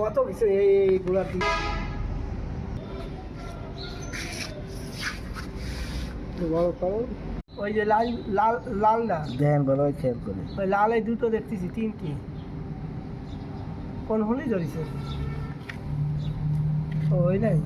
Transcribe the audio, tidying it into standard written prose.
কত কিছু এইগুলা ওই যে লাল লাল লালটা দেখেন ভালো খেয়াল করে। ওই লাল এই দুটো দেখতেছি তিনটি কোন হলেই ধরেছে ওই নাই